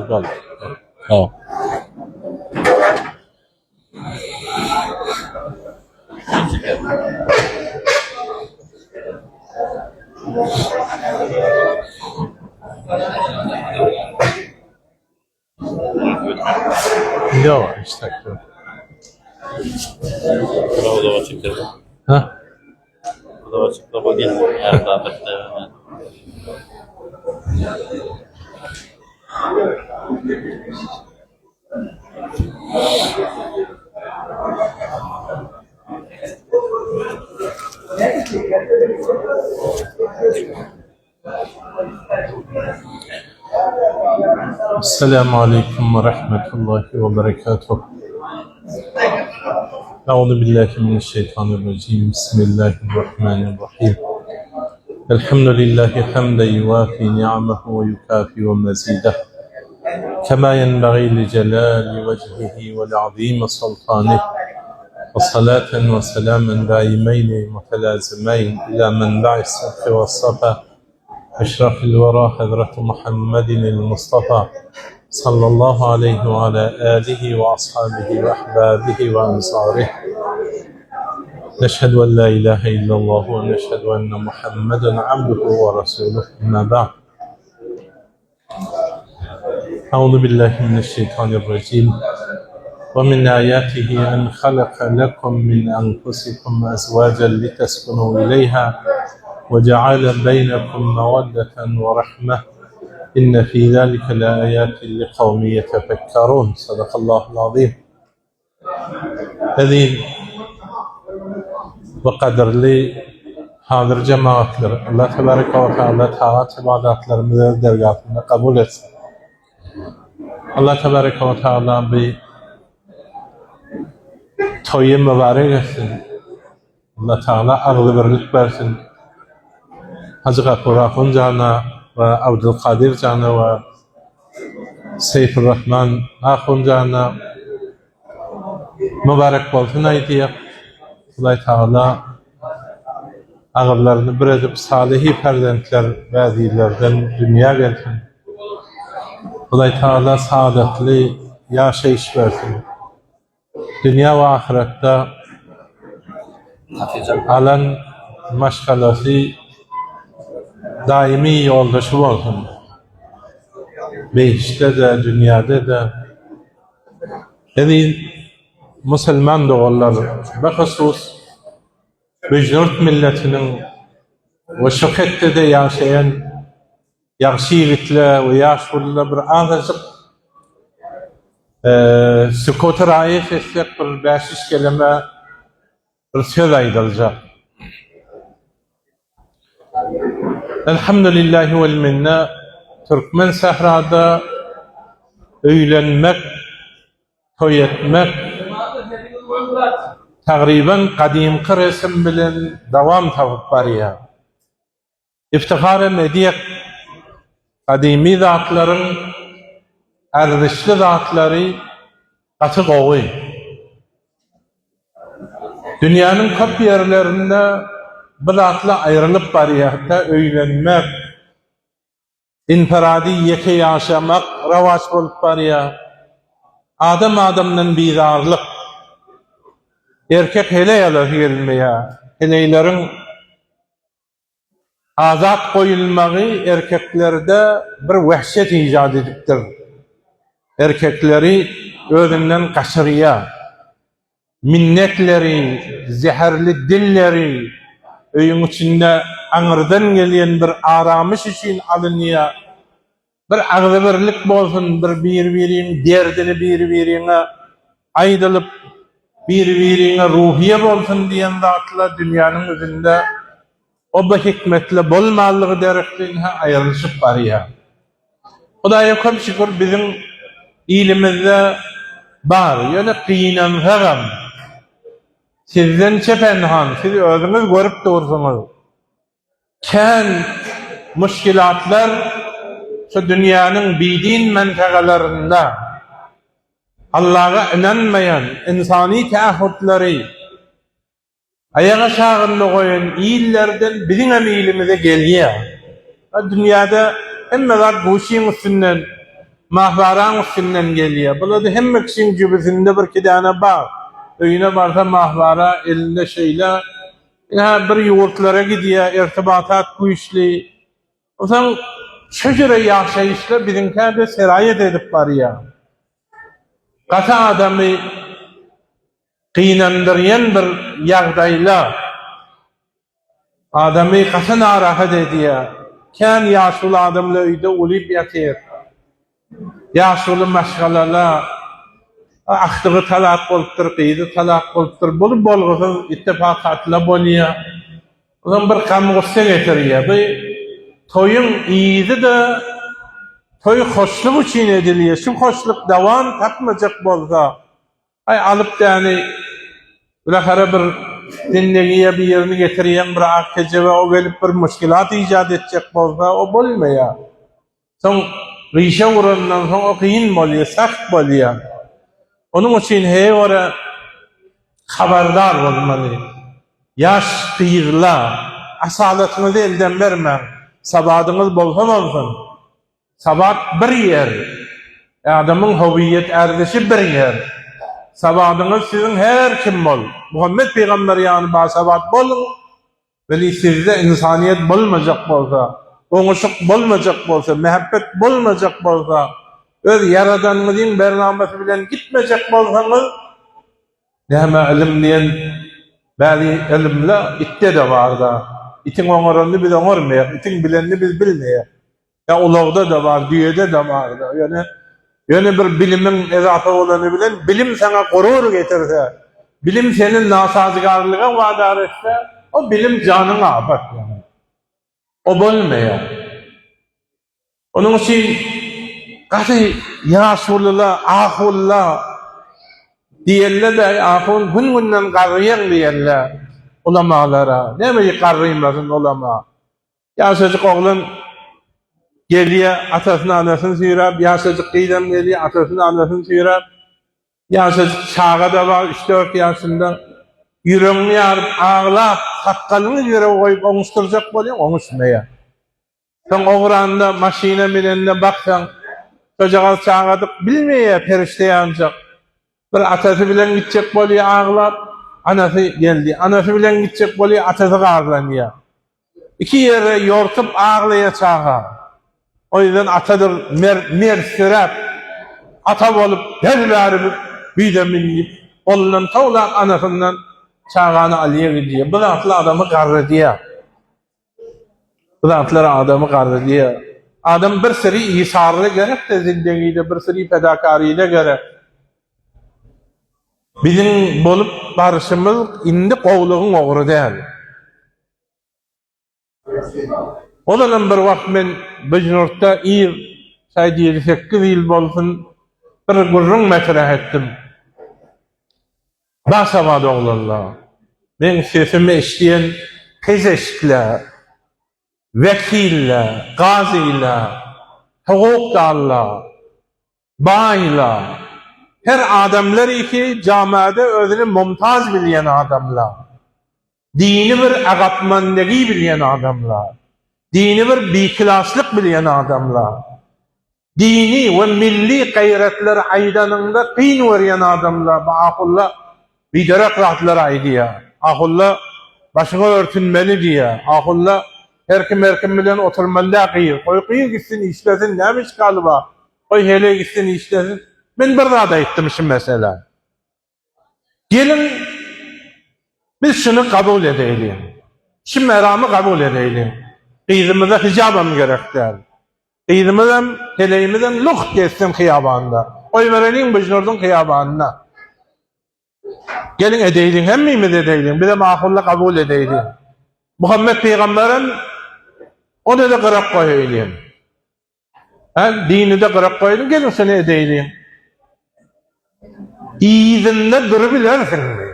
Bal. Oh. Yok işte. Bravo, çıktı. Ha? Bravo, çıktı. Bu değil. Her davet'te. Esselamu Aleyküm ve Rahmetullahi ve Berekatuhu. Euzubillahimineşşeytanirracim. Bismillahirrahmanirrahim. Elhamdülillahi hamden yuvafi ni'amehu ve yukafi ve mezideh. Kema yenbagî li celâli vecihihi ve li'azîmi sultânih. Ve salâten ve selâmen dâimeyni mutelâzimeyn ilâ menba'i s-sıdkı ve s-safâ. Eşrafil verâ Hazreti Muhammedin el-Mustafa sallallahu aleyhi ve alâ âlihi ve ashabihi ve ahbâbihi ve ansârihi. Neşhedü en la ilahe illallah ve neşhedü enne Muhammeden abduhu ve resuluhu. Amma ba'd. Euzu billahi mineşşeytanirracim. Ve min âyâtihi en halaka lekum min enfusikum ezvâcen liteskunû ileyhâ ve ceale beynekum mevaddeten ve rahmeh. İnne fî zâlike leâyâtin liqavmin yetefekkerûn. Sadakallâhul azîm. Aziz ve kaderli hazır cemaatler, Allah Tebareke ve Teala taat ibadetlerimizi dergâhında kabul etsin. Allah Tebareke ve Teala bir toyu mübarek etsin. Allah Teala ağlı birlik versin. Hacı Gafur Akun Can'a ve Abdülkadir Can'a ve Seyfurrahman Akun Can'a mübarek olsun aydiye. Allah Teala ağırlarını bir edip salihi ferdentler ve azilerden dünya gelsin. Allah Teala saadetli yaşayış versin. Dünya ve ahirette alan maşgalası daimi yoldaşı olsun. Behişte de dünyada da. Yani Müslüman doğullar ve husus Bücnurt milletinin ve şokette de yaşayan yaşlı yiğitler ve yaşlılar bir azıcık sükutu rayet etsek bir 500 kelime bir söz aydılacak. Elhamdülillahi vel minne Türkmen sahrada öğlenmek, toy etmek takriben kadimki resim bilen devam tapıp barıya. İftihar ediyek kadimi zatların erdişli zatları katı koğu. Dünyanın kap yerlerinde bu zatla ayrılıp barıya, hatta öğlenmek, infiradi yeke yaşamak ravaç bolup barıya. Adam bizarlık. Erkek hele yalı gelmeye, heleylerin azat koyulmağı erkeklerde bir vahşet icat ediptir. Erkekleri özünden kaçırıya, minnetleri, zehirli dilleri, öyün içinde anırdan gelen bir aramış için alınıya, bir ağzıbirlik bolsun, bir birbirinin derdini birbirine aydılıp, birbirine ruhiye bolsun diyen zatla dünyanın üzerinde o bu hikmetle bolmalığı derekliğine ayrılışıp barıya. Hudaya çok şükür bizim ilimizde var. Yani kıyınanfağım. Sizden çepenhan, siz özünüz görüp dursunuz. Ken müşkilatlar şu dünyanın bidin menteğalarında Allah'a inanmayan insani taahhütleri ayağa çağırlı koyun iyillerden bizim emilimize geliyor. Dünyada hemmeler bu şeyin üstünden, mahvaran üstünden geliyor. Burada hem kişinin cübüsünde bir iki tane bağ. Öyüne varsa mahvara elinde şeyler. Ya bir yurtlara gidiyor, irtibatat güçlü. O zaman şöyle yaşayışla bizimkerde serayet edip var ya. Katı adamı kıynandırıyan bir yağdayla adamı katı narahat ediyor. Kân yaşlı adamla öyde ulip yatır. Yaşlı maşgalala ahtığı talak oluptur, kıydı talak oluptur. Bolup bolğusuz ittifakatla boluyor. O zaman bir kamgısı getiriyor. Bu toyun iyiydi de toy hoşluk için ediliyor. Şu hoşluk devam tapmayacak bolsa ay alıp yani bilahare bir dinlegiye bir yerini getiriyen bir akıcı ve o gelip bir müşkilat icat edecek bolsa o bolmaya. Son rişe uğrundan son o kıyın boluyor, sakt boluyor. Onun için hey ora haberdar olmalı. Yaş kıyırla asaletinizi elden vermem. Sabadınız bolsa bolsun. Sabat bir yer. Adamın huviyet erdişi bir yer. Sabadınız sizin her kim bol. Muhammed Peygamber yani basabat bolun. Veli sizde insaniyet bolmayacak bolsa, oňuşuk bolmayacak bolsa, mehabbet bolmayacak bolsa, öz yaradanymyzyň bernamesi bilen gitmejek bolsaňyz, näme ilim diýen bäzi ilimler itde de bar da. İtiň oňarandy biz oňarmaýak, itiň bilenni biz bilmeýek. Ya ulagda da bar, düýede de bar da. Yani bir bilimin ezafa olany bilen bilim sana gorur getirse, bilim senin nasazygarlyga wadar etse, o bilim canına abat yani. O bolmaýar. Onun için gaty ýaşulylar, ahullar diýerler de ahul gün-günden garrýan diýerler ulamalara. Näme garrýmasyn ulama? Ýaşajyk oglan geliyor, atasını anasını süýräp, ýaşajyk gyýdam geliyor, atasını anasını süýräp, ýaşajyk çağa da var, 3-4 ýaşynda yüreğini yarıp, ağlap, sakkalyny ýere goýup oňuşturjak bolýar, oňuşmaýar. Sen oğranda, maşina binende baksan, çocagaz çağadyk, bilmeýär, perişte ýanjak. Bir atasy bilen gitjek bolýar, ağlap, anasy geldi, anasy bilen gitjek bolýar, atasy garlanýar. İki ýere ýortup ağlaýar çağa. O yüzden atadır mer sürep, ata bolup, derleri büyüde minnip, ondan tavlan anasından çağanı alıya gidiyor. Bu zatlı adamı garrı diye. Bu zatları adamı garrı diye. Adam bir sürü isarlı gerek de zindegiyde, bir sürü fedakarıyla gerek. Bizim bolup barışımız indi kovluğun oğru değil. O zaman bir vakt men Bejnurt'ta ir saydı 7-8 yıl bolsun bir gurrun metrah ettim. Basavad oğlanlar. Ben sesimi eşleyen kezeşkler, vekiller, gaziler, hukukdarlar, baylar, her adamlar iki camiada özünü mumtaz bilyen adamlar. Dini bir agatmandagi bilyen adamlar. Dini bir biklaslık bilyen adamlar. Dini ve milli gayretler aydanında qiyyn veryen adamlar. Ahullah biderek rahatlar aydiya. Ahullah başına örtünmeli diye. Ahullah her kim bilen oturmalı qiyy. Qoy gitsin işlesin, näme işgaly bar? Qoy hele gitsin işlesin. Ben bir zada etmişim mesela. Gelin biz şunu kabul edelim. Şu meramı kabul edelim. Qiyzımıza hicabam gerekler. Qiyzımızdan, heleyimizden luh geçsin kıyabanda. Oy verelim Bejnurt'un kıyabanına. Gelin edelim, hemmimiz edelim. Bir de mahulla kabul edelim. Muhammed Peygamber'in o da kırak koyayım. Dini de kırak koyayım, gelin seni edelim. İzinde durabilirsin mi?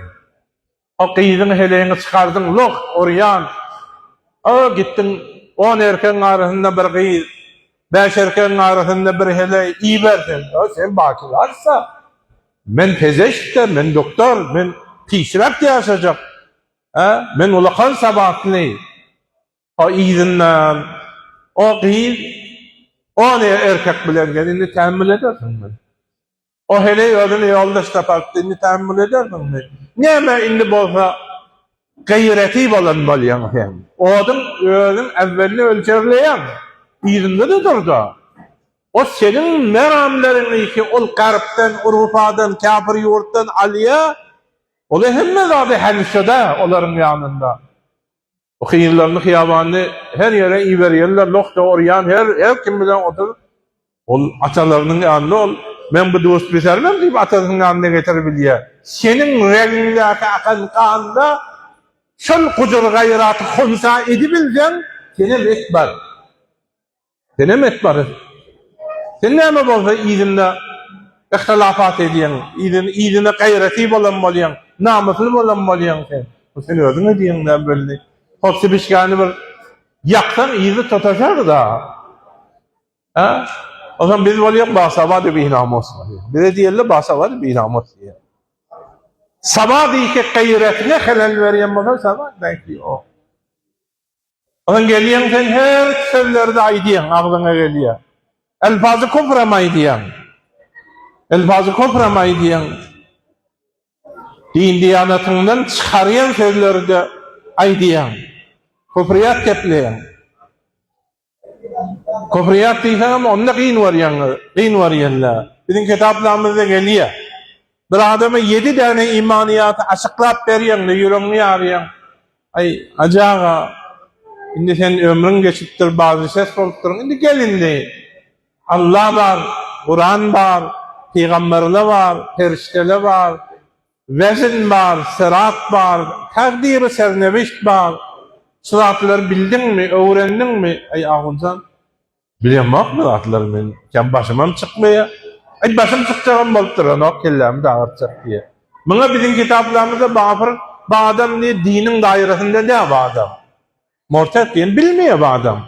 O qiyzın heleyini çıkardın, luh, oryan. O gittin 10 erkeğin arasında bir qiyz, 5 erkeğin arasında bir heley iyi versin. O sen baki varsa Men pezeşte, men doktor, men pişirap yaşayacak. Men ulakan sabatlı. O izinden, o kıyız, o ne erkek bilen gelini tahammül edersin mi? O hele yolunu yoldaş tapaktığını tahammül edersin mi? Neme indi bolsa gayreti bolan bolyan hem. Odun özün evvelini ölçerleyen izinde de durdu. O senin meramlarını ki ol garptan, Urfa'dan, kafir yurttan aliya, o hemme zaten helşede onların yanında. O kıyırlarını, hiyabanını her yere iyi veriyorlar. Lokta oryan her kim bilen otur. Ol atalarının yanında ol. Ben bu dost bisermem deyip atasının yanına getirebiliyor. Senin rengindeki akan kanında şol kudur gayratı khunsa edibilsen senem ekber. Senem ekber. Sen näme bolsa izinde ihtilafat ediyen, izinde gayreti bolan bolyan, namuslu bolan bolyan sen. Sen özüňe diýenden belli. Hopsi bişgani bir yaksan izi tutaşar da. O zaman biz bolýak basaba bir namus. Bize diýerler basaba bir namus diýer. Sabah diýke gayretine helal berýän bolsa sabah belki o. Onun gelýän sen her sözlerde aýdýan, aglyňa gelýär. Elfazı koframay diyen. Elfazı koframay diyen. Din diyanatından çıkarıyan sözleri de ay diyen. Kofriyat kepleyen. Kofriyat diyen ama onda kıyın var yanlar. Bizim kitaplarımızda geliyor. Bir adamı 7 tane imaniyatı açıklap veriyen, yüreğini arayan. Ay acağa, şimdi sen ömrün geçiptir, bazı ses oluptur, şimdi gelin de. Allah var, Kur'an var, peygamberler var, perişteler var, vezin var, sırat var, takdir-i serneviş var. Sıratları bildin mi, öğrendin mi? Ay ağıncan, bilem yok mu sıratları ben? Ken başımam çıkmaya. Ay başım çıkacağım bolup duran, o kellemi dağırtacak diye. Buna bizim kitaplarımızda bu adam ne dinin dairesinde ne bu adam? Mortet diyen bilmiyor bu adam.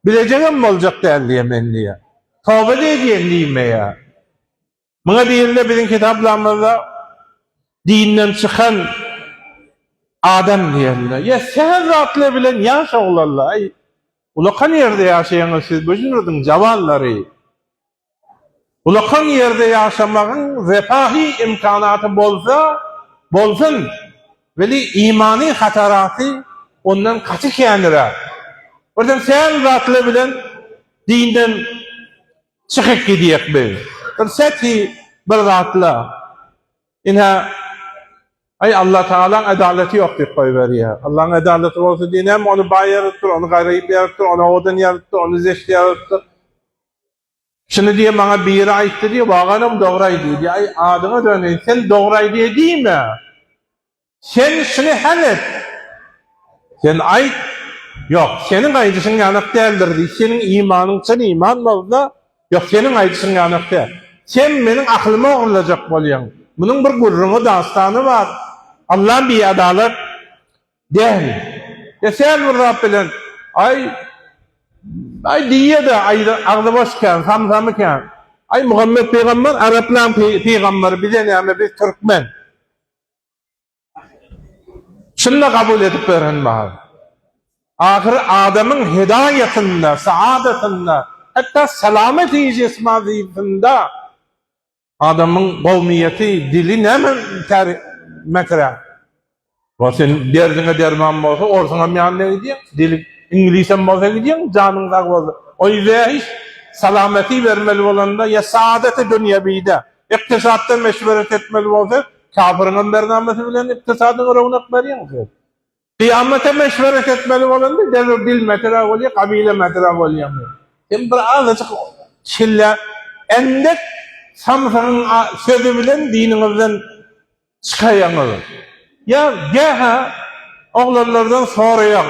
Bileceğim mi olacak değil diye men diye. Tövbe ediyen diýmeye. Muňa diýildi bizim kitaplarymyzda dinden çykan adam diýerler. Ya sen zatly bilen ýaşa olarlar. Ay, ulakan ýerde ýaşaýan siz böjünürdiň jawallary. Ulakan ýerde ýaşamagyň refahi imkanaty bolsun. Veli imani hataraty ondan kaçy kändiler. Ordan sen zatly bilen dinden çıkıp gidiyek biz. Seti bir rahatla. İnha ay Allah Teala'nın adaleti yok diye koyuveriyor. Allah'ın adaleti olsa diyem onu bayarıttır, onu gayrayıp yarattır, onu odan yarattır, onu zeşti yarattır. Şimdi diye bana bir ayıttı diye bağanım doğraydı diye. Ay adıma dönüyor. Sen doğray diye değil mi? Sen şunu hallet. Sen ayıt yok. Senin ayıtısın yanık değildir diye. Senin imanın, sen iman mı oldu? Yok senin aýdysyn ýanykdy. Sen meniň aklyma ogurlajak bolýan. Munyň bir gurruňy dastany bar. Allah bir adalet değil. Ya sen bir Rab bilen ay diýede agdy boşkan, samsamykan. Ay Muhammed peýgamber Araplar peýgamber bilen ýa-da biz türkmen. Şunda kabul edip beren bar. Ahir adamyň hidayetinde, saadetinde hatta selameti cismadiyetinde adamın kavmiyeti, dili ne metre. Sen derdine derman olsa, orsana miyanne gidiyen, dili İngilizcen olsa gidiyen, canın da olsa. O yüzden hiç selameti vermeli olanda, ya saadeti dünyabide, iktisatta meşveret etmeli olsa, kafirin bernamesi bilen iktisadın revnak veriyen. Kıyamete meşveret etmeli olanda, dil metre oluyor, kabile metre oluyor. Hem bir azıcık şille endek samsanın sözü bilen dininizden çıkayanlar. Ya geha oğlanlardan soruyan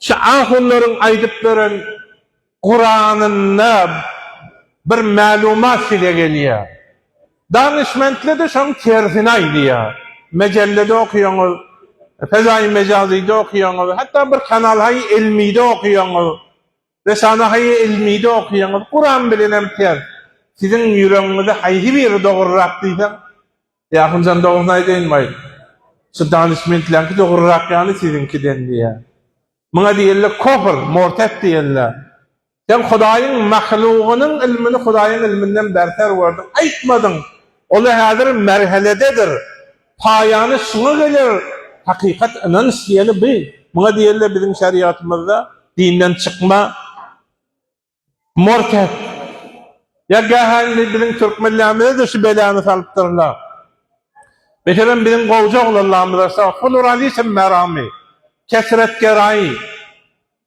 şu ahunların aydıp veren Kur'an'ına bir malumat ile geliyor. Danışmentli de şan tersine aydiyor. Mecellede okuyanlar, Fezai Mecazi'de okuyanlar, hatta bir kanal ilmi'de okuyanlar. Resanahyy ilmi'de okuyanlar, Kur'an bilen emter. Sizin yüreğinizde hayhi bir doğru rakdıysan, Yakıncan doğunay deyin may. Şu danışmentlerki doğrurak yani sizinkiden diye. Buna diyeller kofr, mortet diyeller. Sen Hudaýyň mahluğunun ilmini Hudaýyň ilminden berter werdin. Aýtmadın. Ola häzir merhelededir. Paýany şuna gelir. Hakikat anan diýeli bu. Buna diýerler bizim şeriatymyzda dinden çıkma mortet. Ya gahanly bizim türkmenlärimizde de şu belany salypdyrlar. Mesela bizim gowja oglanlarymyzda safuluralism merami, kesret gerai.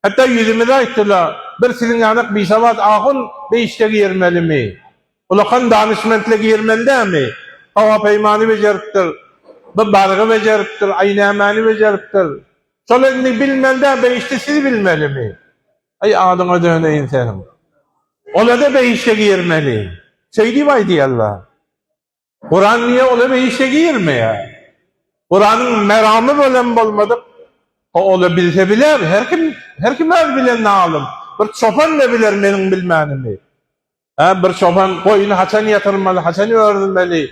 Hatta yüzümüze aýtdylar. Bir sizin ýanyk bir sabat ahun beýişde girmelimi? Ulakan danışmentlik girmeli mi? Hava peýmany bejeripdir. Bu bargy bejeripdir, aýnamany bejeripdir. Şolany bilmelde beýişde siz bilmelimi? Ay adyňa döneýin senin. Ola da beýişde girmeli. Şeýdi diýerler. Kur'an niye ola beýişde girmeýär? Kur'anyň meramy bilen bolmadyk. O ola bilse biler, her kim öz bilen nalım. Bir çoban ne biler menin bilmänimi? Bir çoban koyunu haçan yatırmalı, haçan ördürmeli.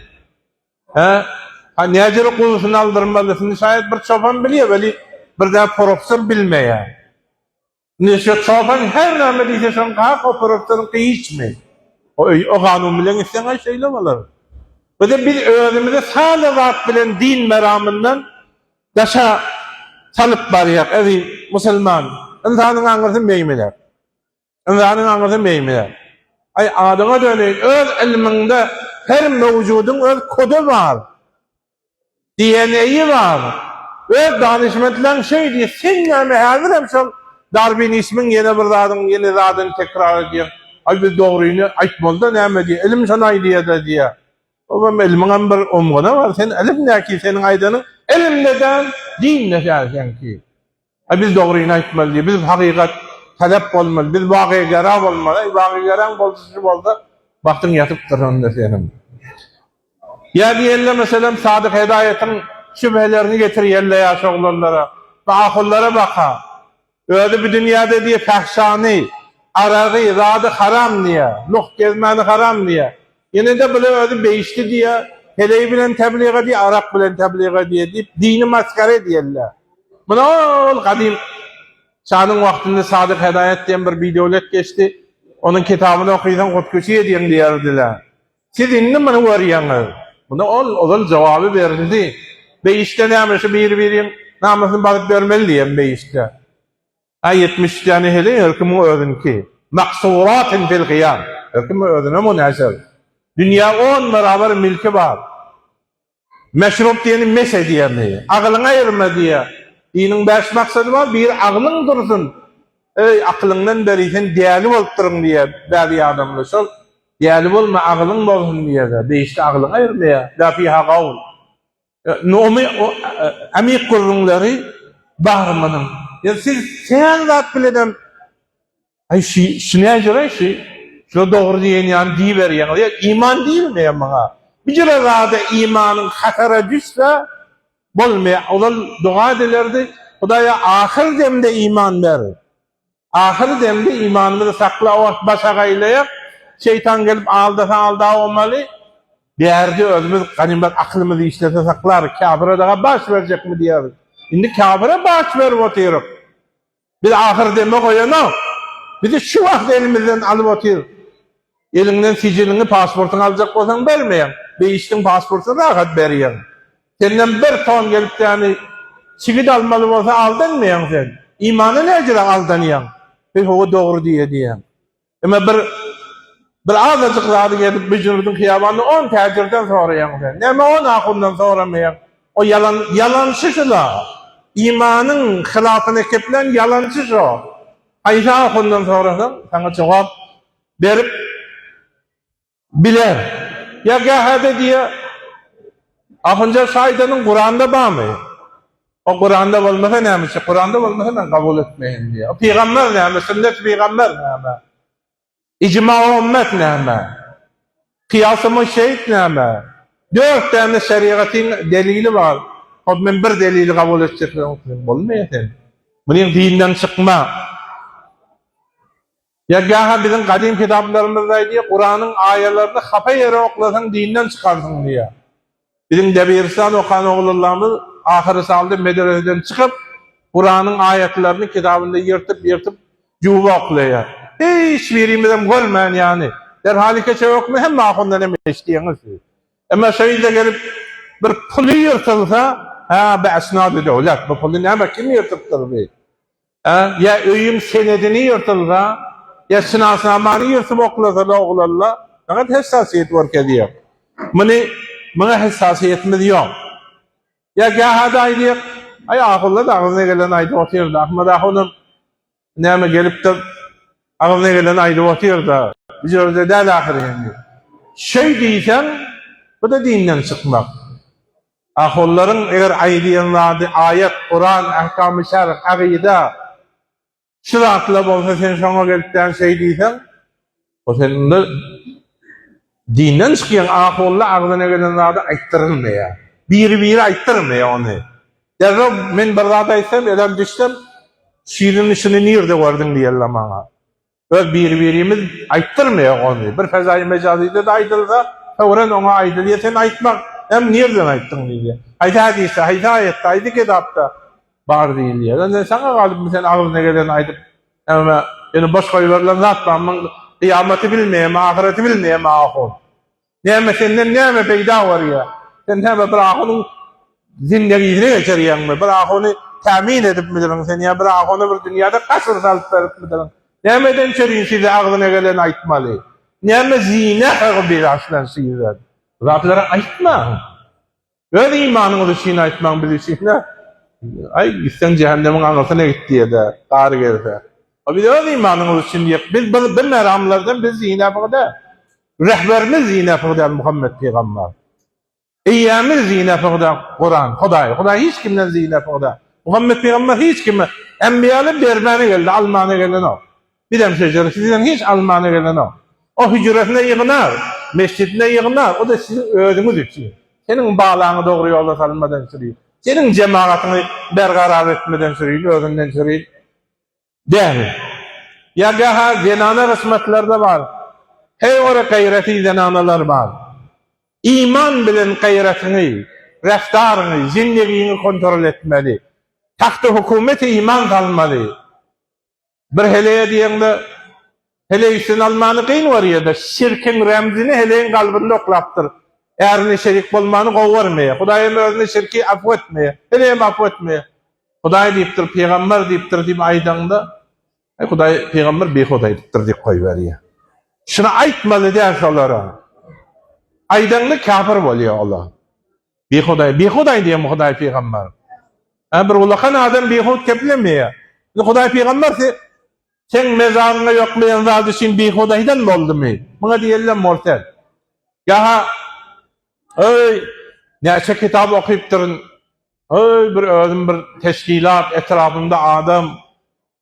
Neciri kuzusunu aldırmalısını şayet bir çoban biliyor, beli bir daha profesör bilmeýär. Neşe çoban her näme diýse şoň gaýap o profesörün kıyıçmy. O kanun bilen isleň şeýle bolar. Bu da biz özümüze sade zat bilen din meramından daşa salyp barýak, ey musulman. İnsanyň aňyrsyn beýmeler. İnsanyň aňyrsyn beýmeler. Ay adyňa döneýin, öz ilminde her mewjudyň öz kody bar. DNA'yı var. Öz danışmentlaryň şey diýer, sen näme häzir hem şol Darwinizmiň ýene bir zadyny tekrar edýär. Ay biz dogryny aýtmalda näme diýer, ilim şonu aýdýar diýer. O ilmiň bir omgana bar, sen ilim näki seniň aýdanyň ilim neden, din neden ki. Biz dogryny aýtmaly, biz hakykat talep bolmaly, biz wagy gara bolmaly, wagy gara bolsa bolsa wagtyň ýatyp duranda senin. Ya diýerler meselem sadyk hidayetin şübhelerini getirýärler ýaş oglanlara, ahullara baka. Öýde bir dünýäde diýe fahşany, aragy, zady haram diýe, luh gezmäni haram diýe. Ýene de bile öýde beýişdi diýe, heleý bilen tebliğ diýe, arak bilen tebliğ diýe diýip dini maskara diýerler. Buna ol gadim şanyň wagtynda sadyk hidayet diýen bir bideolet geçdi. Onun kitabyny okuýsan gutkuçy diýen diýerdiler. Siz indi meni görýäňiz. Buna ol jogaby berdi. Beýişde näme şu bir namasyny bagyp bermeli diýen beýişde. 70 tane hele erkim özünki. Maksuratın fil qiyam. Erkim özüne münasib. Dünya 10 beraber milki var. Meşrup diýeni mese diýeni. Agylyňa ýerme diýe. Diniň beş maksady var. Bir agylyň dursun. Ey aklyňdan beri sen diýeli bolup duruň diýe. Bäzi adamlar şol diýeli bolma agylyň bolsun diýe. Beýişde agylyňa ýerme. La fiha qawl. Nomy amyk gurrunlary bahrmanyň. Ya siz sen zat bilen ay şuna göre şu doğru diýen ýani diýer ýa-ni iman diýilmi maňa? Bir zada imanyň hatara düşse bolmaýar. Olal dua edilerdi. Hudaýa ahir demde iman ber. Ahir demde imanymyzy sakla başa gaýlaýak. Şeytan gelip alda olmaly. Berdi özümüz ganimet aklymyzy işlete saklar. Kafira daga baş berjekmi diýer. Indi kafira baş berip otyryp. Biz ahir deme koyana. Bizi şu wagt elimizden alıp otyr. Elinden sicilini, pasportunu alacak bolsaň bermeýän. Beýişdiň pasportuna rahat berýän. Senden bir ton gelip ýani sigit almaly bolsa aldanmaýan sen. İmany näjere aldanýan? Biz o dogry diýýän. Emma bir azajyk zady gelip bijirdiň hyýabany 10 täjirden soraýan sen. Näme 10 ahundan soramaýan? O yalançyşylar. İmanın hilafını keplen yalancı şu. Ayşe ondan sonra sana cevap verip biler. Ya gahade diye ahınca şaidanın Kur'an'da var mı? O Kur'an'da olmasa neymiş? Kur'an'da olmasa ben kabul etmeyin diye. O peygamber neymiş? Sünnet peygamber neymiş? İcma-i ümmet neymiş? Kıyasımı şehit neymiş? 4 tane şeriatın delili var. O men bir delili kabul edecek bolmaýar sen. Bunyň dinden çykma. Ya gaha bizim gadim kitaplarymyzda diýe Kur'anyň aýalaryny hapa ýere oklasaň dinden çykarsyň diýe. Bizim Debiristan okan oğullarımız ahırı saldı medreseden çıkıp Kur'an'ın ayetlerini kitabında yırtıp yuva okulaya. Hiç birimizden görmeyen yani. Derhalike şey yok mu hem ahondan hem eşliyeniz. Ama şöyle gelip bir pulu yırtılsa be esnadı devlet. Bu pulu ne kim yırtıptır be? Ya öyüm senedini yırtılsa ya sınav-sınamanı yırtıp okulasa da oğullarla ne kadar hassasiyet var ki diyor. Bana hassasiyetimiz yok. Ya gahada aydiyak, ay ağırla da ağzına gelen aydı otuyordu. Ahmet Ahun'un neyme gelip de ağzına gelen aydı otuyordu. Biz orada da ahir yani. Şey diysen, bu da dinden çıkmak. Ahulların eğer aydiyanlardı, ayet, Kur'an, ahkam-ı şerh, akide, şıratla bolsa sen şuna gelikten şey diysen, o senin de dinden çıkıyan ahullar ağzına gelenlerdi ayttırılmaya. Bir ayttırmıyor onu. Derrab men barada isem elam düşsem şiirin işini nirde gördün diyelim bana. Ve birimiz ayttırmıyor onu. Bir fezai mecazide de aydılsa fevren ona aydı diye sen aytmak hem nereden ayttın diye. Haydi hadise, haydi ayette, haydi kitapta var değil diye. Yani sana galip sen ağzına gelen aydıp ama yani boş koyuverlen zat var. Kıyameti bilmeyem, ahireti bilmeyem ahun. Neyme senden neyme peyda var ya. Sen hemen bırakının zindegisini geçeriyen mi? Bırakını temin edip midirin sen ya? Bırakını bir dünyada kasır salıp verip midirin? Neymeden çörüyün size ağzına gelen aytmalı? Neyme zine bir aslan size? Rablara aytma. Öyle imanını şeyini aytman bilişine. Ay gitsen cehennemin anasına gitti diye de ağrı gelirse. O bir de öyle imanını şimdi yap. Biz meramlardan biz zine fıkda. Rehberimiz zine fıkda Muhammed Peygamber. Eyyamil zine fıkda Kur'an, Huday hiç kimden zine fıkda. Muhammed Peygamber hiç kime, enbiyalı bermane geldi, almana gelen o. Bir dem şeceri, sizden hiç almana gelen o. O hücretine yığınar, mescidine yığınar, o da sizin ödünüz için. Senin bağlağını doğru yolda salınmadan sürüyor. Senin cemaatini berqarar etmeden sürüyor, ödünden sürüyor. Değil mi? Ya gaha zenana kısmetlerde var. Hey ora gayreti zenanalar var. İman bilen gayretini, reftarını, zindegini kontrol etmeli. Tahtı hükümeti iman kalmalı. Bir heleye diyende, hele üstün almanı kıyın var ya da şirkin remzini heleyin kalbinde oklaptır. Eğer şerik olmanı kovarmaya, Huday'ın özüne şirki affetmeye, heleyim affetmeye. Huday deyiptir, peygamber deyiptir deyip aydanda, Huday, peygamber bir Huday deyiptir deyip koyuveriyor. Şuna aytmalı derse onlara. Aydanlı kafir oluyor Allah. Bir Huday diye mi Huday peygamber? Bir ulakan adam bir Hud keplemiyor. Huday peygamber sen mezarına yoklayan zat için bir Huday'dan mı oldu mu? Buna diyelim mortel. Gaha neçe kitap okuyup durun. Bir özüm bir teşkilat etrafında adam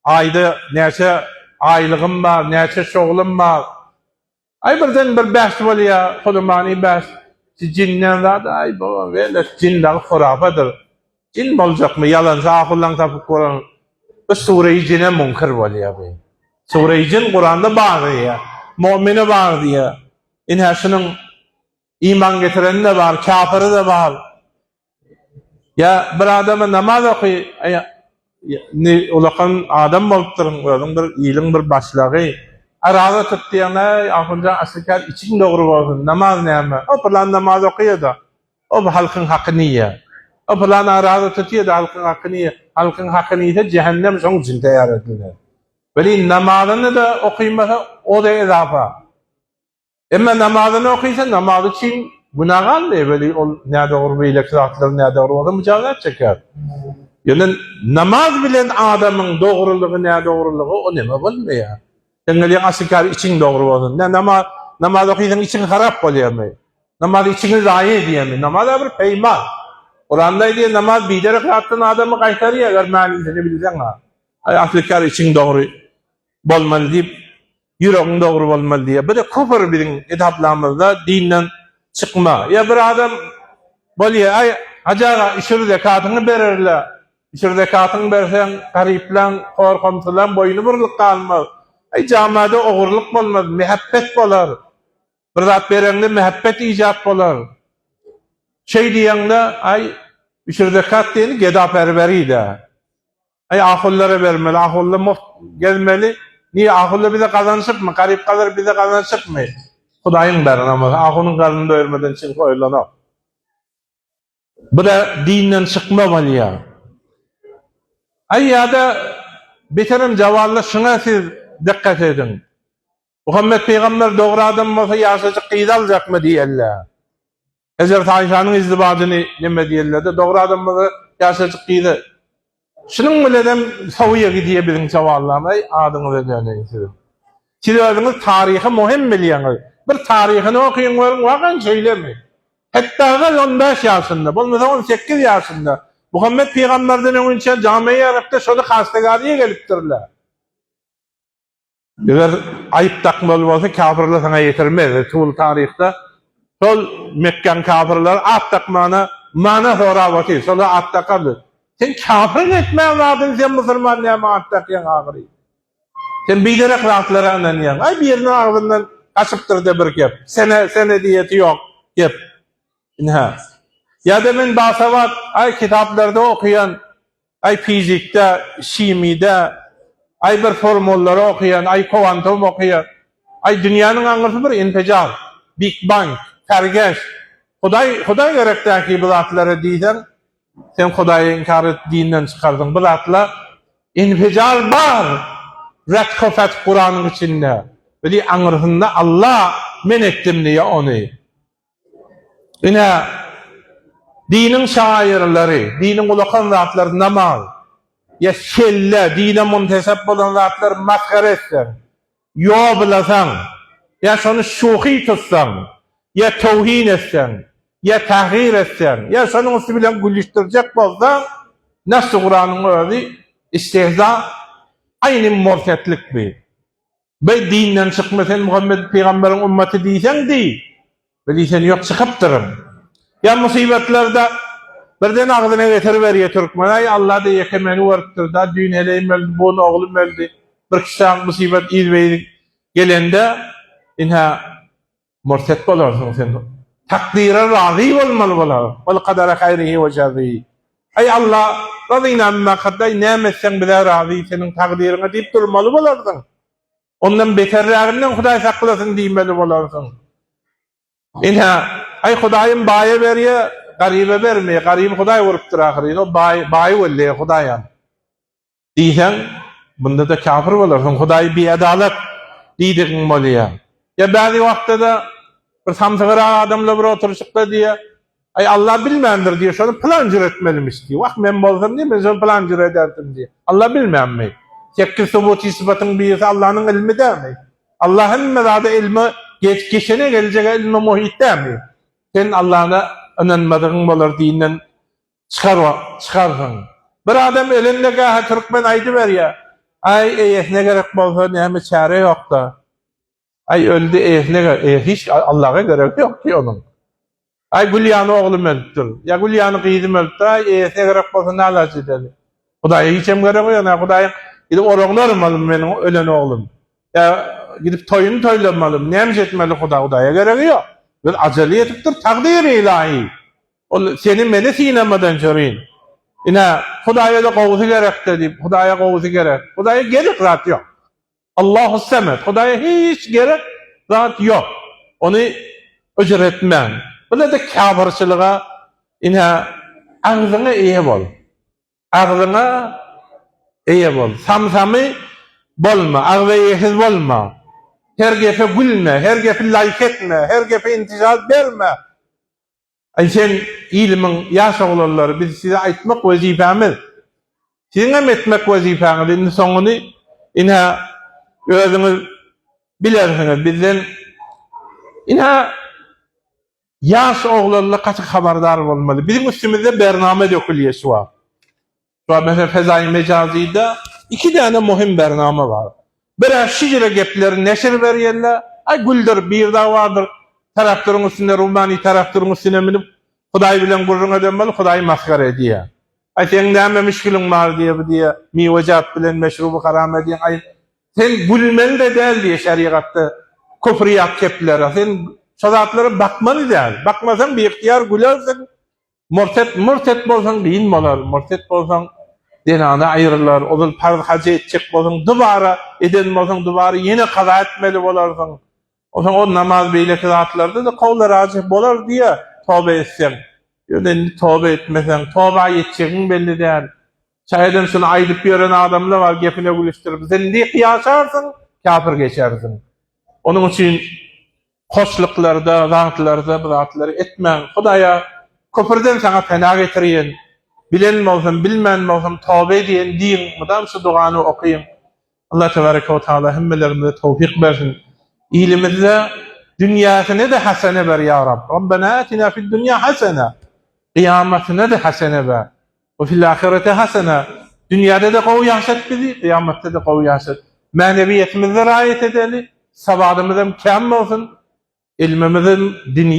ayda neçe aylığım var, neçe şoğlum var. Ay birden bir bahs oluyor, Kulumani bahs. Cinnen zat, ay baba, böyle cinler hurafadır. Cin olacak mı? Yalansa akıllan tapıp Kur'an. Bu sure-i cine munkar oluyor. Sure-i cin Kur'an'da var ya. Mu'mini var diye. İnhasının iman getiren de var, kafiri de var. Ya bir adama namaz okuyor. Ulakan adam olup durun. Bir iyiliğin bir başlığı. Arada tuttuğuna ahunca aslikar için doğru olsun. Namaz neyme? O plan namaz okuyor da. O halkın hakkını yiyor. O plan arada tutuyor da halkın hakkını yiyor. Halkın hakkını yiyor da cehennem son için teyar edilir. Böyle namazını da okuymasa o da ezafa. Ama namazını okuysa namaz için günahın ne böyle ne doğru bir elektrikler ne doğru o da mücadele çeker. Yani namaz bilen adamın doğruluğu ne doğruluğu o ne bilmiyor. Dengeli asikar için doğru olsun. Ne namaz okuysan için harap oluyor mu? Namaz içini zayi ediyor mu? Namaz bir peyman. Kur'an'da diye namaz bilerek yaptığın adamı kaytarıyor. Eğer mealini bilirsen ha. Asikar için doğru olmalı deyip yüreğin doğru olmalı diye. Bir de küfür bilin kitaplarımızda dinden çıkma. Ya bir adam böyle acaba işir zekatını verirler. İşir zekatını versen gariplen, korkuntulan boynu burluk kalmaz. Camada oğurluk olmaz, muhabbet bolar. Bir zat berende muhabbet icat bolar. şey diýende ay üçür zekat diýeni gedaperberiydi. Ay ahullara vermeli, ahulla muft gelmeli. Niye ahulla bize kazanışıp mı? Garip kalır bize kazanışıp mı? Hudaýyň bernamasy, ahunun garnyny doýurmadan çyn koýulanok. Bu da dinden çykmamaly ya. Ay ýa-da beterim jawalla şuna siz dikkat edin. Muhammed Peygamber dogry adam bolsa ýaşajyk gyza aljakmy diýerler. Hazrat Aýşanyň izdibadyny neme diýerler? Dogry adam bolsa ýaşajyk gyza. Şunun bilen sawyya gidiýebiliň jawablamay adyňyzy öňeňizdir. Siz özüňiz taryhy muhim bilýäňiz. Bir taryhyny okuýan wagan söýlemi. Hatta 15 ýaşynda, bolmasa 18 ýaşynda Muhammed Peygamberden öňçe jamy Arapda şolu hastagaryga gelipdirler. Eger aýyp takmaly bolsa kafirler sana ýetirmez. Tul taryhda şol Mekkan kafirler at takmana mana sorawaty, şol at takaby. Sen kafir etmän adyn sen musulman näme at takýan agyry. Sen bilerek rahatlara ananýan. Ay bir ýerine agdyndan açypdyr da bir gep. Sene diýeti ýok gep. Inha. Ya da men basavat ay kitaplarda okuyan, ay fizikde, şimide, ay bir formulları okuyan, ay kuantum okuyan, ay dünyanın anlaşı bir inficar, Big Bang, tergeç. Huday gerekteki bu zatları diýsen, sen Hudaýy inkar etdiğinden çıkardın. Bu zatlar inficar var. Retkofet Kur'an'ın içinde. Böyle anırhında Allah men ettim diye onu. Yine dinin şairleri, dinin ulakan zatları namaz, ya şelle, dine muntesep olan zatları maskara etsen, yo bilasan, ya şonu şuhi tutsan, ya tevhin etsen, ya tahrir etsen, ya şonu ustu bilen gülüştürecek bolsan, nasıl Kur'an'ın özü istihza, aynı morsetlik bir. Ve dinden çıkmasan Muhammed Peygamber'in ümmeti diýsen diýi. Bilýsen ýok çykypdyrym. Ya musibetlerde birden agzyna getiriberiýär Türkmen. Ay Allah da yekemeni wurtdyr da düň heleyim öldü, bunu oglum öldü. Bir kişiň musibet izbeýdi gelende inha morset bolarsyň sen. Takdire razı bolmaly bolar. Wal qadara hayrihi we şerrihi. Ay Allah razina amma qadday nämetsen bilen razı senin takdirine diýip durmaly bolardyň. Ondan beterlerinden Hudaý saklasın diýmeli bolarsyň. Inha ay Hudaýym baýa berýär, garibe bermeýär. Garib Hudaý urupdyr ahyry. O baýy welli Hudaýam. Diýsen, bunda da kafir bolarsyň. Hudaý beadalat diýdiň bolýar. Ya bäzi wagtda bir samsygyra adamlar bir oturuşykda diýär, ay Allah bilmändir diýär, şonu plan jüretmelimiş diýär. Wagt men bolsam diýär, men şonu plan jürederdim diýär. Allah bilmänmi? Tekki subut isbatyň birisi Allah'ın ilmi dämi? Allah'ın mezada ilmi geçene gelecek ilmi muhit dämi? Sen Allah'ına inanmadygyň bolar diýenden çıkarsın. Bir adam elinde gaha Türkmen aýdy berýär. Ay eýesine gerek bolsa näme çare ýokda. Ay öldü eýesine hiç Allah'a gerek ýok ki onun. Ay Gülýany oglum öldür. Ya Gülýany gyzym öldür. Ay eýesine gerek bolsa näle edeli? Hudaýa hiçem gerek ýok. Hudaýa gidip oraglarmalym meniň ölen oglum. Ya gidip toyuny toylamalym. Näme etmeli Hudaýa gerek ýok. Bir acele etipdir takdir ilahi. Ol seni meni sinemadan çöreýin. Ina Hudaýa da gowsy gerek diýip, Hudaýa gowsy gerek. Hudaýa gerek zat ýok. Allahu Samet. Hudaýa hiç gerek zat ýok. Onu öjretmän. Bula da kafirçylyga ina agzyna eýe bol. Agzyna eýe bol. Samsamy bolma, agzy eýsiz bolma. Her gepe gülme, her gepe layık etme, her gepe intizat verme. Ay sen ilmin ýaşagulary biz size aýtmak wezifämiz. Siziň hem etmek wezifäňiz. Indi soňuny ina özüňiz bilersiňiz. Bizden ina ýaş oglanlar kaçy habardar bolmaly. Bizim üstümizde bername dökülýär şu an. Şu an mesela Fezai Mecazi'de 2 tane muhim bername var. Bir şicre gepleri neşir berýärler. Ay güldür bir da vardır. Taraftyryň üstünde Rumani taraftyryň üstüne minip Hudaý bilen gurruna dönmeli, Hudaý maskara edýär. Ay sen näme müşkiliň bar diýär, miwajat bilen meşrubu haram edýän. Ay sen gülmeli de däl diýär şeriatda. Küfriyat gepleri. Sen şazatlary bakmaly däl. Bakmasaň bir ihtiýar gülersiň. Murtet bolsaň giyin bolar, murtet bolsaň denana aýrylar, ol farz haja etjek bolsaň dubara eden bolsaň dubara ýene kaza etmeli bolarsyň. O namaz beýleki zatlarda da kowlar ajy bolar diýe tobe etsen. Ýöne tobe etmesen, toba etjegin belli däl. Çaýdan şunu aýdyp ýören adamlar var, gepine gülüşdirip, zindi kıyaşarsın, kafir geçersin. Onun için hoşluklarda, zantlarda bu zatları etmeň. Hudaýa köpürden sana fena getirýän. Bilen bolsam, bilmän bolsam, tobe diýen diň, mudam şu duany okuyun. Allah tebaraka we taala hemmelerimize tawfik bersin. İlimizde dünýäsine de hasene ber ya Rab. Rabbena atina fid dunya hasene. Kıyametine de hasene ber. Ve fil ahirete hasene. Dünyada da gowy ýaşat bizi, kıyamette de gowy ýaşat. Manewiyetimize riayet edeli, sabadymyzdan kam bolsun, ilmimizden dini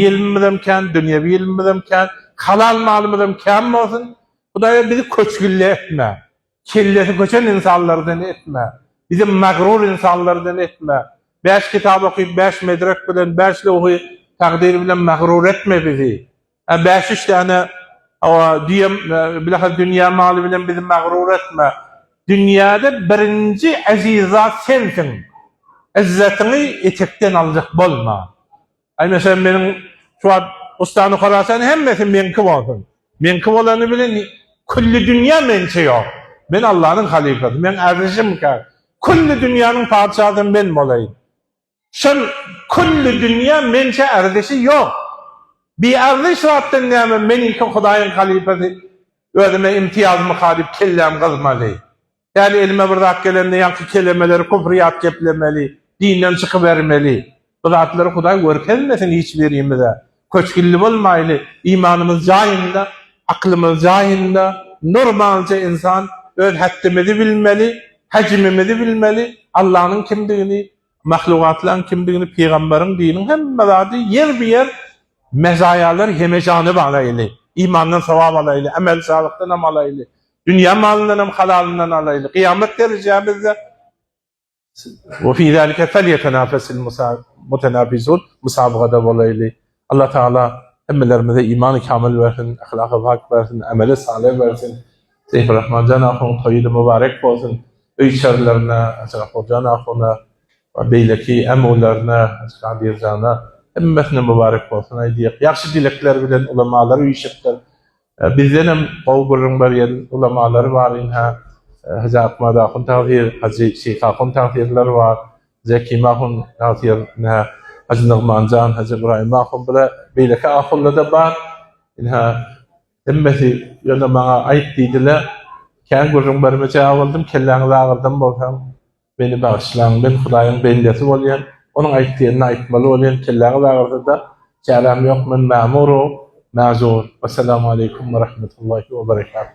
ilmimizden kam, dünýäwi ilmimizden kam, halal malymyzdan kam bolsun. Hudaýa bizi köçgülle etme. Kellesi köçen insanlardan etme. Bizi magrur insanlardan etme. 5 kitap okuyup 5 medrek bilen 5 oky takdir bilen magrur etme bizi. 5 tane diyem bilahar dünýä maly bilen bizi magrur etme. Dünýäde birinji azizat sensin. İzzetini etekden aljak bolma. Ay mesela meniň şu an ustany garasan hemmesi menki bolsun. Menki bolany bilen kulli dünýä mençe ýok. Ben Allah'ın halifesi, men erzişim ki kulli dünýäniň padşahy ben bolayım. Şol kulli dünýä mençe erzişi ýok. Bir erziş zatdan näme meninki Hudaýyň halifesi özüme imtiýazymy hadip kellem gazmaly. Yani elime bir zat gelende ýanky kelimeleri küfriyat geplemeli, dinden çykyp bermeli. Bu zatlary Hudaý görkezmesin hiç berýimizde. Köçgilli bolmaýly, imanymyz jaýynda, aklymyz jaýynda, normalca insan öz haddimizi bilmeli, hacmimizi bilmeli, Allah'ın kimdigini, mahlugatlaryň kimdigini, peýgamberiň dinini hemme zady yer bir yer mezayalar hemejany balayly. İmandan sawab alayly, amel salykdan am alayly, dünýä malyndan am halalyndan alayly. Kıyamet derejemizde ve fi zalika felyetenafasul mutanafizun musabagada bolayly. Allah Taala hemmelerimize iman-ı kamil versin, ahlak-ı pak versin, amel-i salih versin. Seyf Rahman Canahun toyudu mübarek bolsun. Öýçerlerine, Aşraf Canahun'a, beýleki emullarına, Aşraf Birjana, hemmesine mübarek bolsun. Aýdýak, ýaxşy dilekler bilen ulamalar öýşipdir. Bizden hem gowgurun berýän ulamalar bar inha. Haja Ahmad Ahun tawhir, Haji Şeyh Ahun tawhirler bar. Zeki Mahun tawhirne, Haji Numan Can, Haji İbrahim Ahun bile beýleki ahullarda bar. Inha hemmesi ýöne maňa aýtdylar. Kän gurrun bermeçe awaldım, kelläňizi agyrdım bolsam, beni bagyşlaň, ben Hudaýyň bendesi bolýan. Onuň aýtdygyny aýtmaly bolýan, kelläňizi agyrdy da, "Kälam ýok, men ma'muru, ma'zur." Assalamu aleykum we rahmetullahi we berekatuh.